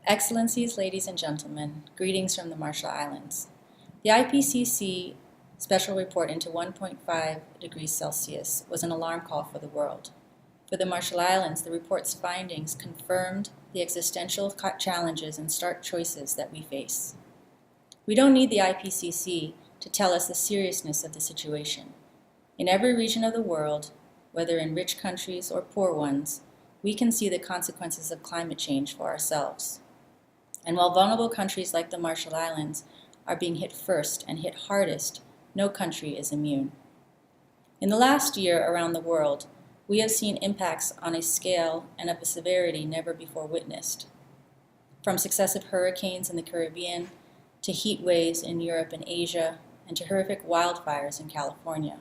Excellencies, ladies and gentlemen, greetings from the Marshall Islands. The IPCC special report into 1.5 degrees Celsius was an alarm call for the world. For the Marshall Islands, the report's findings confirmed the existential challenges and stark choices that we face. We don't need the IPCC to tell us the seriousness of the situation. In every region of the world, whether in rich countries or poor ones, we can see the consequences of climate change for ourselves. And while vulnerable countries like the Marshall Islands are being hit first and hit hardest, no country is immune. In the last year around the world, we have seen impacts on a scale and of a severity never before witnessed. From successive hurricanes in the Caribbean, to heat waves in Europe and Asia, and to horrific wildfires in California.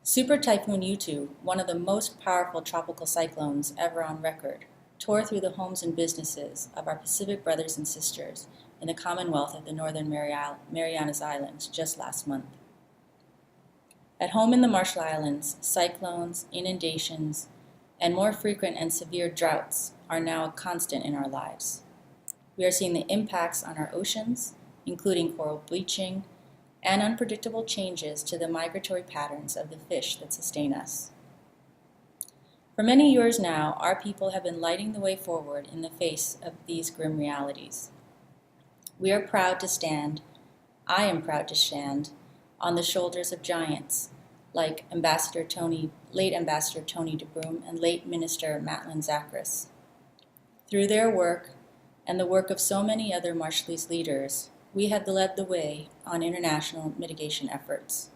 Super Typhoon Yutu, one of the most powerful tropical cyclones ever on record, tore through the homes and businesses of our Pacific brothers and sisters in the Commonwealth of the Northern Marianas Islands just last month. At home in the Marshall Islands, cyclones, inundations, and more frequent and severe droughts are now a constant in our lives. We are seeing the impacts on our oceans, including coral bleaching, and unpredictable changes to the migratory patterns of the fish that sustain us. For many years now, our people have been lighting the way forward in the face of these grim realities. We are proud to stand, I am proud to stand, on the shoulders of giants like late Ambassador Tony DeBroom and late Minister Matlin Zachris. Through their work and the work of so many other Marshallese leaders, we have led the way on international mitigation efforts.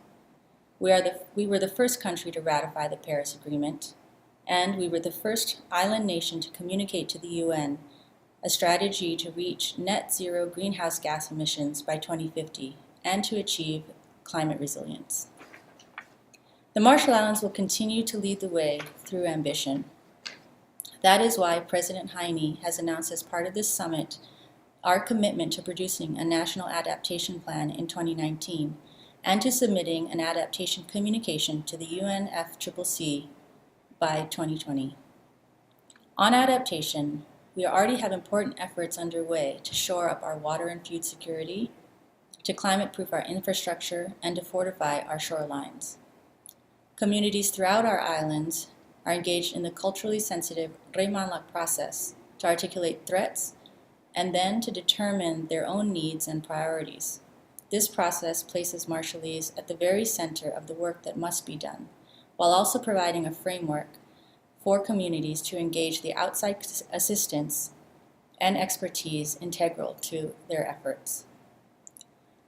We were the first country to ratify the Paris Agreement, and we were the first island nation to communicate to the UN a strategy to reach net zero greenhouse gas emissions by 2050 and to achieve climate resilience. The Marshall Islands will continue to lead the way through ambition. That is why President Heine has announced as part of this summit our commitment to producing a national adaptation plan in 2019 and to submitting an adaptation communication to the UNFCCC by 2020. On adaptation, we already have important efforts underway to shore up our water and food security, to climate-proof our infrastructure, and to fortify our shorelines. Communities throughout our islands are engaged in the culturally sensitive Reimanlak process to articulate threats and then to determine their own needs and priorities. This process places Marshallese at the very center of the work that must be done, while also providing a framework for communities to engage the outside assistance and expertise integral to their efforts.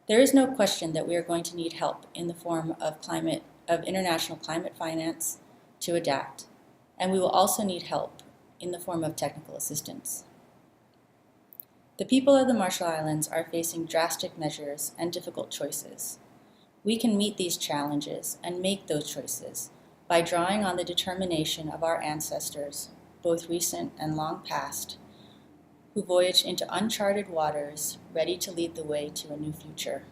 There is no question that we are going to need help in the form of international climate finance to adapt, and we will also need help in the form of technical assistance. The people of the Marshall Islands are facing drastic measures and difficult choices. We can meet these challenges and make those choices by drawing on the determination of our ancestors, both recent and long past, who voyaged into uncharted waters, ready to lead the way to a new future.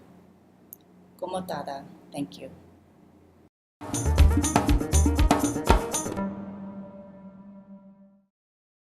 Komotada, thank you.